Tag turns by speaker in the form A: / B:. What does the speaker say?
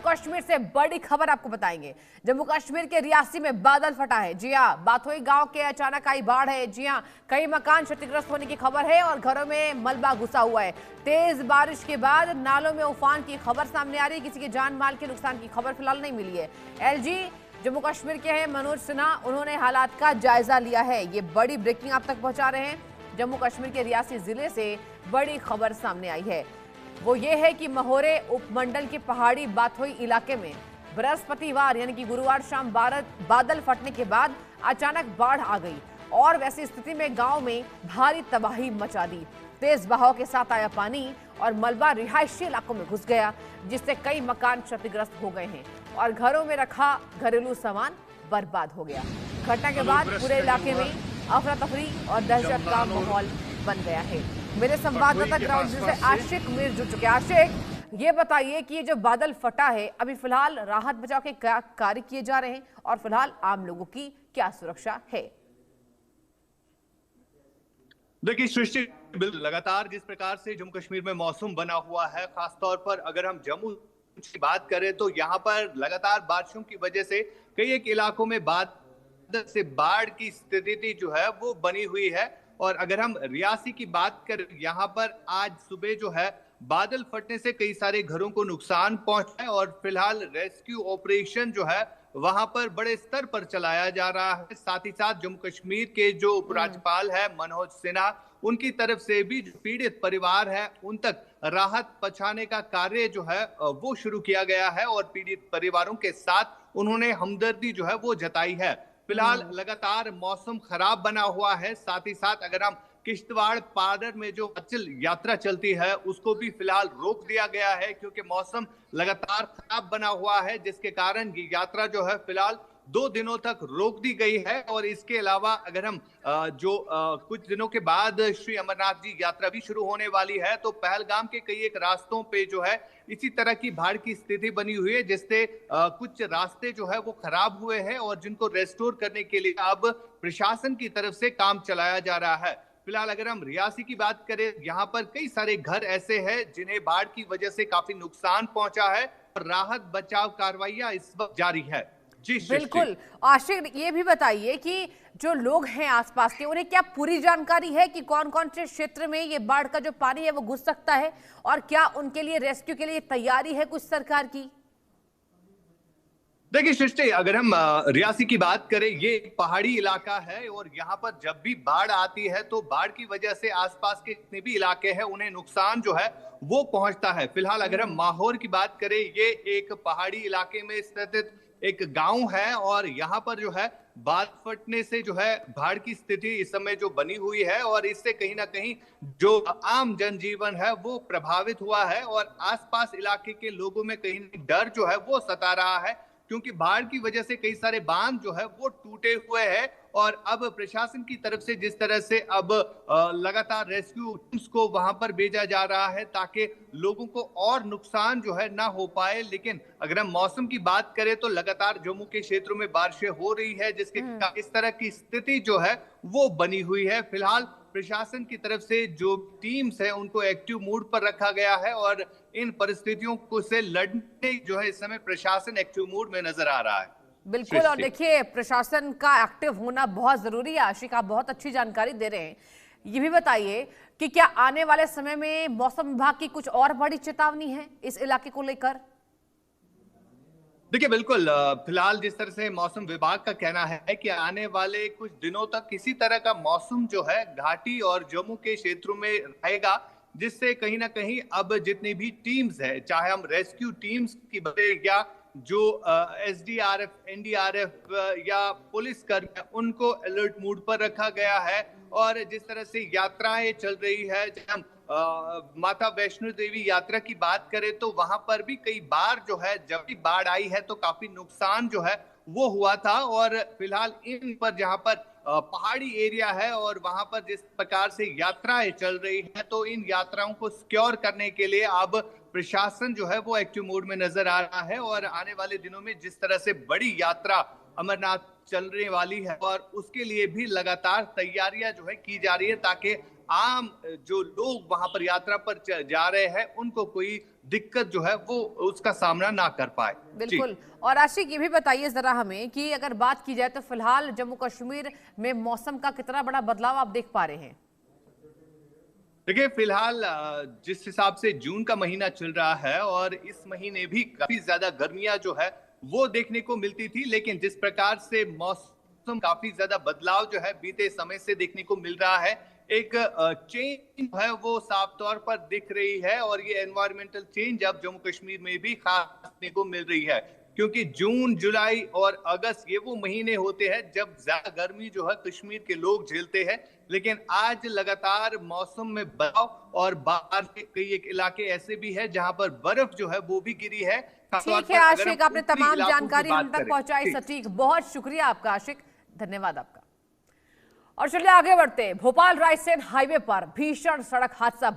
A: कश्मीर से बड़ी खबर आपको बताएंगे। जम्मू कश्मीर के रियासी में बादल फटा है। जी हां, बाथोई गांव के अचानक आई बाढ़ है। जी हां, कई मकान क्षतिग्रस्त होने की खबर है और घरों में मलबा घुसा हुआ है। तेज बारिश के बाद नालों में उफान की खबर सामने आ रही है। किसी के जान माल के नुकसान की खबर फिलहाल नहीं मिली है। एलजी जम्मू कश्मीर के हैं मनोज सिन्हा, उन्होंने हालात का जायजा लिया है। ये बड़ी ब्रेकिंग आप तक पहुंचा रहे हैं। जम्मू कश्मीर के रियासी जिले से बड़ी खबर सामने आई है। वो ये है कि महोरे उपमंडल के पहाड़ी बाथोई इलाके में बृहस्पतिवार यानी कि गुरुवार शाम बादल फटने के बाद अचानक बाढ़ आ गई और वैसी स्थिति में गांव में भारी तबाही मचा दी। तेज बहाव के साथ आया पानी और मलबा रिहायशी इलाकों में घुस गया, जिससे कई मकान क्षतिग्रस्त हो गए हैं और घरों में रखा घरेलू सामान बर्बाद हो गया। घटना के बाद पूरे इलाके में अफरा तफरी और दहशत का माहौल बन गया है। मेरे संवाददाता ग्राउंड जीरो से आशिक मीर जुड़ चुके हैं। आशिक, ये बताइए कि ये जो बादल फटा है, अभी फिलहाल राहत बचाव के क्या कार्य किए जा रहे हैं और फिलहाल आम लोगों की क्या सुरक्षा है?
B: देखिए सृष्टि, लगातार जिस प्रकार से जम्मू कश्मीर में मौसम बना हुआ है, खासतौर पर अगर हम जम्मू की बात करें तो यहाँ पर लगातार बारिशों की वजह से कई एक इलाकों में बादल से बाढ़ की स्थिति जो है वो बनी हुई है। और अगर हम रियासी की बात करें, यहाँ पर आज सुबह जो है बादल फटने से कई सारे घरों को नुकसान पहुंचा है और फिलहाल रेस्क्यू ऑपरेशन जो है वहां पर बड़े स्तर पर चलाया जा रहा है। साथ ही साथ जम्मू कश्मीर के जो उपराज्यपाल है मनोज सिन्हा, उनकी तरफ से भी जो पीड़ित परिवार है उन तक राहत पहुंचाने का कार्य जो है वो शुरू किया गया है और पीड़ित परिवारों के साथ उन्होंने हमदर्दी जो है वो जताई है। फिलहाल लगातार मौसम खराब बना हुआ है। साथ ही साथ अगर हम किश्तवाड़ पादर में जो अचल यात्रा चलती है उसको भी फिलहाल रोक दिया गया है, क्योंकि मौसम लगातार खराब बना हुआ है, जिसके कारण ये यात्रा जो है फिलहाल 2 दिनों तक रोक दी गई है। और इसके अलावा अगर हम कुछ दिनों के बाद श्री अमरनाथ जी यात्रा भी शुरू होने वाली है, तो पहलगाम के कई एक रास्तों पे जो है इसी तरह की बाढ़ की स्थिति बनी हुई है, जिससे कुछ रास्ते जो है वो खराब हुए हैं और जिनको रेस्टोर करने के लिए अब प्रशासन की तरफ से काम चलाया जा रहा है। फिलहाल अगर हम रियासी की बात करें, यहाँ पर कई सारे घर ऐसे हैं जिन्हें बाढ़ की वजह से काफी नुकसान पहुंचा है और राहत बचाव कार्रवाइयां इस वक्त जारी है। जी
A: बिल्कुल। आशिक, ये भी बताइए कि जो लोग हैं आसपास के, उन्हें क्या पूरी जानकारी है कि कौन कौन से क्षेत्र में ये बाढ़ का जो पानी है वो घुस सकता है और क्या उनके लिए रेस्क्यू के लिए तैयारी है कुछ सरकार की?
B: देखिए सृष्टि, अगर हम रियासी की बात करें, ये एक पहाड़ी इलाका है और यहाँ पर जब भी बाढ़ आती है तो बाढ़ की वजह से आसपास के जितने भी इलाके हैं उन्हें नुकसान जो है वो पहुंचता है। फिलहाल अगर हम माहौर की बात करें, ये एक पहाड़ी इलाके में स्थित एक गांव है और यहाँ पर जो है बाढ़ फटने से जो है बाढ़ की स्थिति इस समय जो बनी हुई है और इससे कहीं ना कहीं जो आम जनजीवन है वो प्रभावित हुआ है और आसपास इलाके के लोगों में कहीं डर जो है वो सता रहा है, क्योंकि बाढ़ की वजह से कई सारे बांध जो है वो टूटे हुए हैं। और अब प्रशासन की तरफ से जिस तरह से अब लगातार रेस्क्यू टीम्स को वहां पर भेजा जा रहा है ताकि लोगों को और नुकसान जो है ना हो पाए। लेकिन अगर हम मौसम की बात करें तो लगातार जम्मू के क्षेत्रों में बारिशें हो रही है, जिसके इस तरह की स्थिति जो है वो बनी हुई है। फिलहाल प्रशासन की तरफ से जो टीम्स है उनको एक्टिव मोड पर रखा गया है और इन परिस्थितियों को से लड़ने जो है इस समय प्रशासन एक्टिव मोड में नजर आ रहा है।
A: बिल्कुल। और देखिए, प्रशासन का एक्टिव होना बहुत जरूरी है। आशिक, आप बहुत अच्छी जानकारी दे रहे हैं। ये भी बताइए कि क्या आने वाले समय में मौसम विभाग की कुछ और बड़ी चेतावनी है इस इलाके को लेकर?
B: देखिए बिल्कुल, फिलहाल जिस तरह से मौसम विभाग का कहना है कि आने वाले कुछ दिनों तक किसी तरह का मौसम जो है घाटी और जम्मू के क्षेत्रों में रहेगा, जिससे कहीं ना कहीं अब जितनी भी टीम्स है, चाहे हम रेस्क्यू टीम्स की बात या जो एसडीआरएफ, एनडीआरएफ या पुलिस कर्मी, उनको अलर्ट मोड पर रखा गया है। और जिस तरह से यात्राएं चल रही है, जब हम माता वैष्णो देवी यात्रा की बात करें तो वहां पर भी कई बार जो है जब भी बाढ़ आई है तो काफी नुकसान जो है वो हुआ था। और फिलहाल इन पर जहां पर पहाड़ी एरिया है और वहां पर जिस प्रकार से यात्राएं चल रही है, तो इन यात्राओं को सिक्योर करने के लिए अब प्रशासन जो है वो एक्टिव मोड में नजर आ रहा है। और आने वाले दिनों में जिस तरह से बड़ी यात्रा अमरनाथ चलने वाली है और उसके लिए भी लगातार तैयारियां जो है की जा रही है ताकि आम जो लोग वहां पर यात्रा पर जा रहे हैं उनको कोई दिक्कत जो है वो उसका सामना ना कर पाए।
A: बिल्कुल। और आशिक, ये भी बताइए जरा हमें कि अगर बात की जाए तो फिलहाल जम्मू कश्मीर में मौसम का कितना बड़ा बदलाव आप देख पा रहे हैं?
B: देखिए, फिलहाल जिस हिसाब से जून का महीना चल रहा है और इस महीने भी काफी ज्यादा गर्मियां जो है वो देखने को मिलती थी, लेकिन जिस प्रकार से मौसम काफी ज्यादा बदलाव जो है बीते समय से देखने को मिल रहा है, एक चेंज है वो साफ तौर पर दिख रही है और ये एनवायरमेंटल चेंज अब जम्मू कश्मीर में भी खास देखने को मिल रही है, क्योंकि जून, जुलाई और अगस्त ये वो महीने होते हैं जब ज्यादा गर्मी जो है कश्मीर के लोग झेलते हैं, लेकिन आज लगातार मौसम में बदलाव और बाहर के कई एक इलाके ऐसे भी हैं जहां पर बर्फ जो है वो भी गिरी है।
A: ठीक है आशिक, आपने तमाम जानकारी हम तक पहुंचाई। सटीक, बहुत शुक्रिया आपका आशिक, धन्यवाद आपका। और चलिए आगे बढ़ते हैं। भोपाल रायसेन हाईवे पर भीषण सड़क हादसा।